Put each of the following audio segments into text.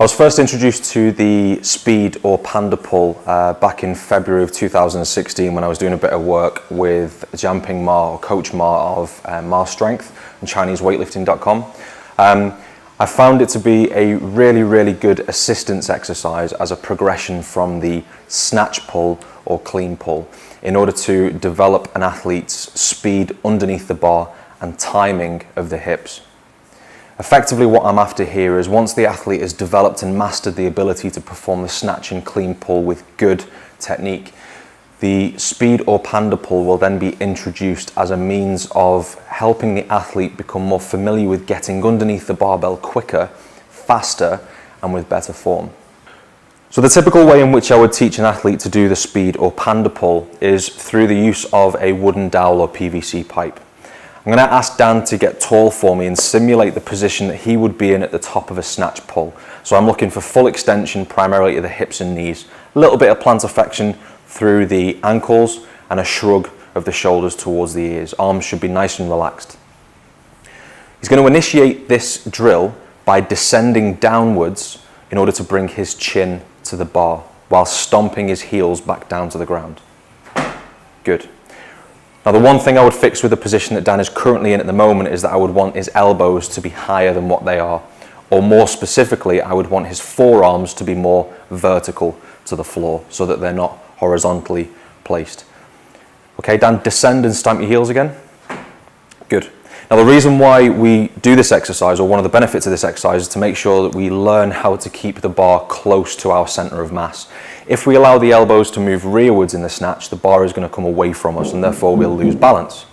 I was first introduced to the speed or panda pull back in February of 2016 when I was doing a bit of work with Jianping Ma, or Coach Ma of Ma Strength and ChineseWeightlifting.com. I found it to be a really good assistance exercise as a progression from the snatch pull or clean pull in order to develop an athlete's speed underneath the bar and timing of the hips. Effectively what I'm after here is once the athlete has developed and mastered the ability to perform the snatch and clean pull with good technique, the speed or panda pull will then be introduced as a means of helping the athlete become more familiar with getting underneath the barbell quicker, faster, and with better form. So the typical way in which I would teach an athlete to do the speed or panda pull is through the use of a wooden dowel or PVC pipe. I'm going to ask Dan to get tall for me and simulate the position that he would be in at the top of a snatch pull. So I'm looking for full extension primarily at the hips and knees, a little bit of plantar flexion through the ankles and a shrug of the shoulders towards the ears. Arms should be nice and relaxed. He's going to initiate this drill by descending downwards in order to bring his chin to the bar while stomping his heels back down to the ground. Good. Now the one thing I would fix with the position that Dan is currently in at the moment is that I would want his elbows to be higher than what they are. Or more specifically, I would want his forearms to be more vertical to the floor so that they're not horizontally placed. Okay, Dan, descend and stamp your heels again. Good. Now the reason why we do this exercise, or one of the benefits of this exercise, is to make sure that we learn how to keep the bar close to our center of mass. If we allow the elbows to move rearwards in the snatch, the bar is going to come away from us and therefore we'll lose balance.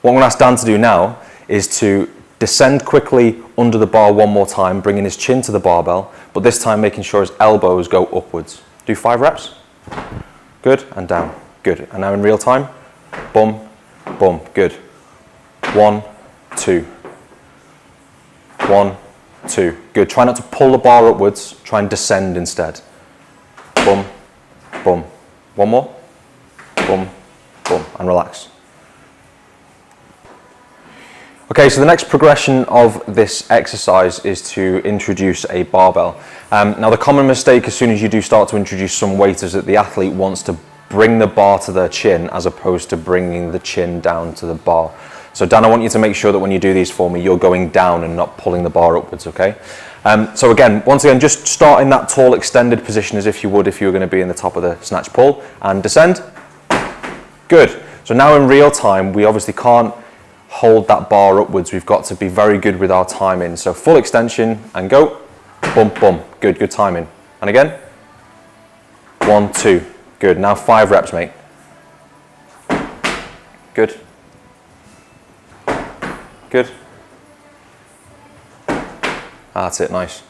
What I'm going to ask Dan to do now is to descend quickly under the bar one more time, bringing his chin to the barbell, but this time making sure his elbows go upwards. Do 5 reps. Good, and down. Good. And now in real time, boom, boom. Good. 1, 2. 1, 2. Good. Try not to pull the bar upwards. Try and descend instead. Boom, boom. One more. Boom, boom. And relax. Okay, so the next progression of this exercise is to introduce a barbell. Now the common mistake as soon as you do start to introduce some weight is that the athlete wants to bring the bar to their chin as opposed to bringing the chin down to the bar. So Dan, I want you to make sure that when you do these for me, you're going down and not pulling the bar upwards, okay? So again, once again, just start in that tall extended position as if you would if you were going to be in the top of the snatch pull, and descend. Good. So now in real time, we obviously can't hold that bar upwards. We've got to be very good with our timing. So full extension and go. Boom, boom. Good, good timing. And again. 1, 2. Good. Now 5 reps, mate. Good. Good. That's it, nice.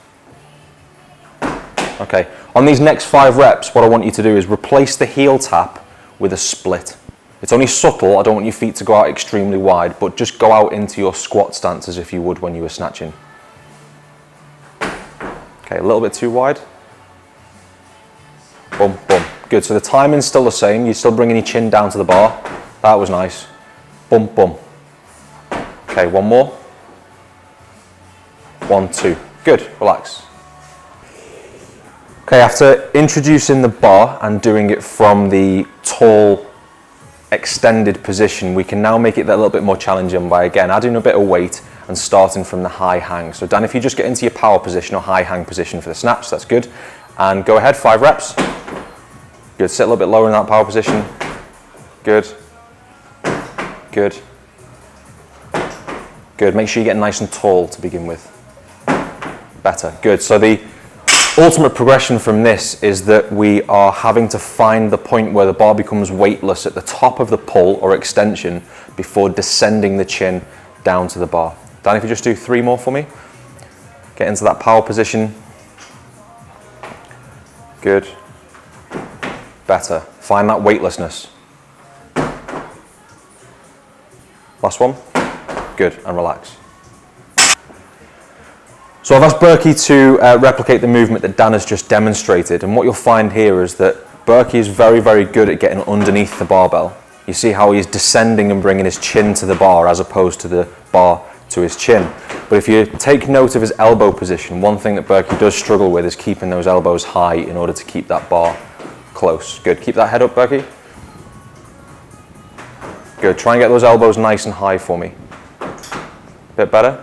Okay, on these next 5 reps, what I want you to do is replace the heel tap with a split. It's only subtle, I don't want your feet to go out extremely wide, but just go out into your squat stance as if you would when you were snatching. Okay, a little bit too wide. Boom, boom. Good, so the timing's still the same, you're still bringing your chin down to the bar. That was nice. Boom, boom. Okay, one more. 1, 2. Good, relax. Okay, after introducing the bar and doing it from the tall, extended position, we can now make it a little bit more challenging by, again, adding a bit of weight and starting from the high hang. So Dan, if you just get into your power position or high hang position for the snatch, that's good. And go ahead, 5 reps. Good, sit a little bit lower in that power position. Good. Good. Good, make sure you get nice and tall to begin with. Better, good. So the ultimate progression from this is that we are having to find the point where the bar becomes weightless at the top of the pull or extension before descending the chin down to the bar. Dan, if you just do 3 more for me. Get into that power position. Good. Better. Find that weightlessness. Last one. Good, and relax. So I've asked Berkey to replicate the movement that Dan has just demonstrated, and what you'll find here is that Berkey is very good at getting underneath the barbell. You see how he's descending and bringing his chin to the bar as opposed to the bar to his chin. But if you take note of his elbow position, one thing that Berkey does struggle with is keeping those elbows high in order to keep that bar close. Good, keep that head up, Berkey. Good, try and get those elbows nice and high for me. Bit better.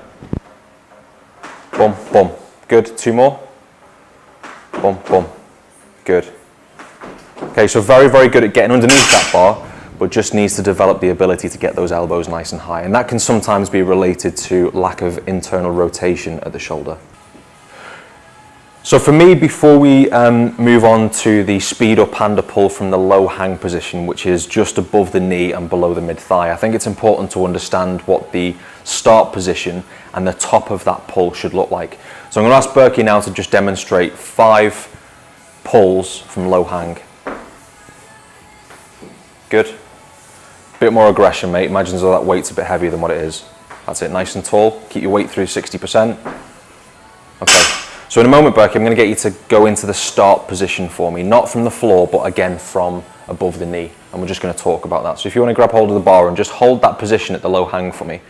Boom, boom. Good, 2 more. Boom, boom. Good. Okay, so very, very good at getting underneath that bar, but just needs to develop the ability to get those elbows nice and high. And that can sometimes be related to lack of internal rotation at the shoulder. So for me, before we move on to the speed or panda pull from the low hang position, which is just above the knee and below the mid thigh, I think it's important to understand what the start position and the top of that pull should look like. So I'm going to ask Berkey now to just demonstrate 5 pulls from low hang. Good. Bit more aggression, mate. Imagine as though that weight's a bit heavier than what it is. That's it, nice and tall. Keep your weight through 60%. Okay. So in a moment, Berkey, I'm going to get you to go into the start position for me, not from the floor, but again from above the knee. And we're just going to talk about that. So if you want to grab hold of the bar and just hold that position at the low hang for me.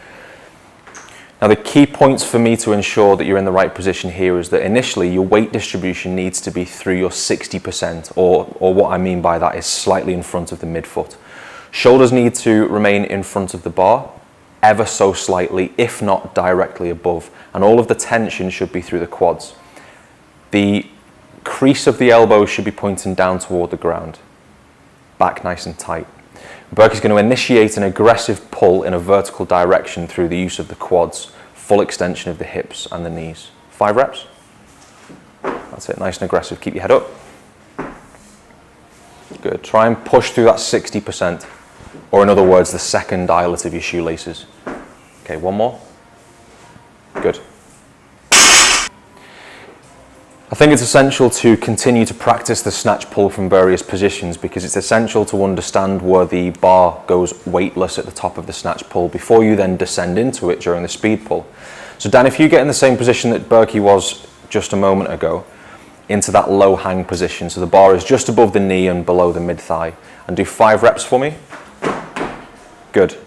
Now the key points for me to ensure that you're in the right position here is that initially your weight distribution needs to be through your 60%, or what I mean by that is slightly in front of the midfoot. Shoulders need to remain in front of the bar, ever so slightly, if not directly above. And all of the tension should be through the quads. The crease of the elbows should be pointing down toward the ground. Back nice and tight. Berkey's going to initiate an aggressive pull in a vertical direction through the use of the quads, full extension of the hips and the knees. 5 reps. That's it, nice and aggressive. Keep your head up. Good. Try and push through that 60%, or in other words, the second eyelet of your shoelaces. Okay, 1 more. Good. I think it's essential to continue to practice the snatch pull from various positions, because it's essential to understand where the bar goes weightless at the top of the snatch pull before you then descend into it during the speed pull. So Dan, if you get in the same position that Berkey was just a moment ago, into that low hang position, so the bar is just above the knee and below the mid thigh, and do 5 reps for me. Good.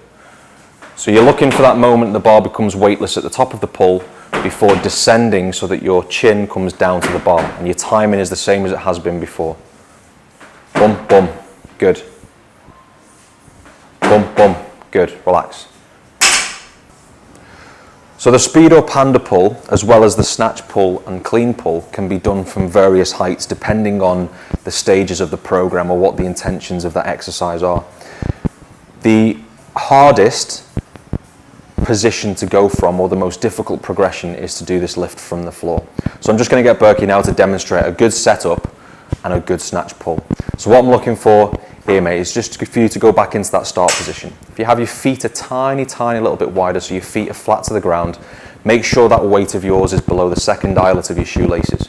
So you're looking for that moment the bar becomes weightless at the top of the pull before descending so that your chin comes down to the bar, and your timing is the same as it has been before. Boom, boom, good. Boom, boom, good, relax. So the speed or panda pull, as well as the snatch pull and clean pull, can be done from various heights depending on the stages of the program or what the intentions of that exercise are. The hardest position to go from, or the most difficult progression, is to do this lift from the floor. So I'm just going to get Berkey now to demonstrate a good setup and a good snatch pull. So what I'm looking for here, mate, is just for you to go back into that start position. If you have your feet a tiny little bit wider, so your feet are flat to the ground, make sure that weight of yours is below the second eyelet of your shoelaces.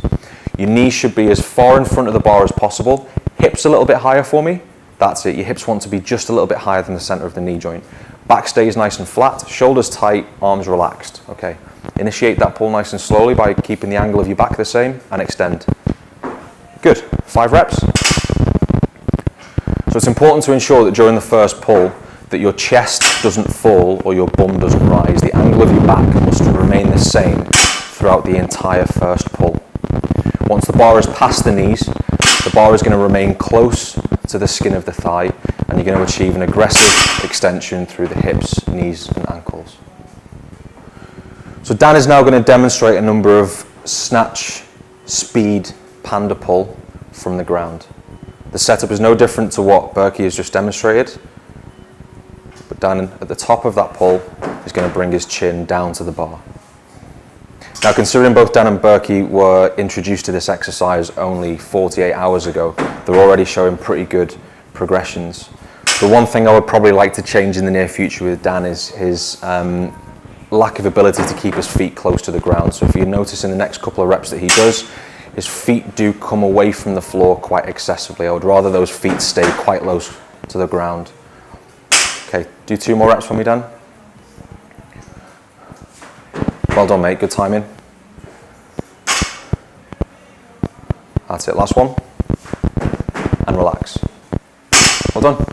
Your knees should be as far in front of the bar as possible. Hips a little bit higher for me. That's it. Your hips want to be just a little bit higher than the center of the knee joint. Back stays nice and flat, shoulders tight, arms relaxed. Okay. Initiate that pull nice and slowly by keeping the angle of your back the same, and extend. Good. 5 reps. So it's important to ensure that during the first pull that your chest doesn't fall or your bum doesn't rise. The angle of your back must remain the same throughout the entire first pull. Once the bar is past the knees, the bar is going to remain close to the skin of the thigh, and you're going to achieve an aggressive extension through the hips, knees and ankles. So Dan is now going to demonstrate a number of snatch, speed, panda pull from the ground. The setup is no different to what Berkey has just demonstrated, but Dan at the top of that pull is going to bring his chin down to the bar. Now, considering both Dan and Berkey were introduced to this exercise only 48 hours ago, they're already showing pretty good progressions. The one thing I would probably like to change in the near future with Dan is his lack of ability to keep his feet close to the ground. So if you notice in the next couple of reps that he does, his feet do come away from the floor quite excessively. I would rather those feet stay quite close to the ground. Okay, do 2 more reps for me, Dan. Well done, mate, good timing. That's it, last one. And relax. Well done.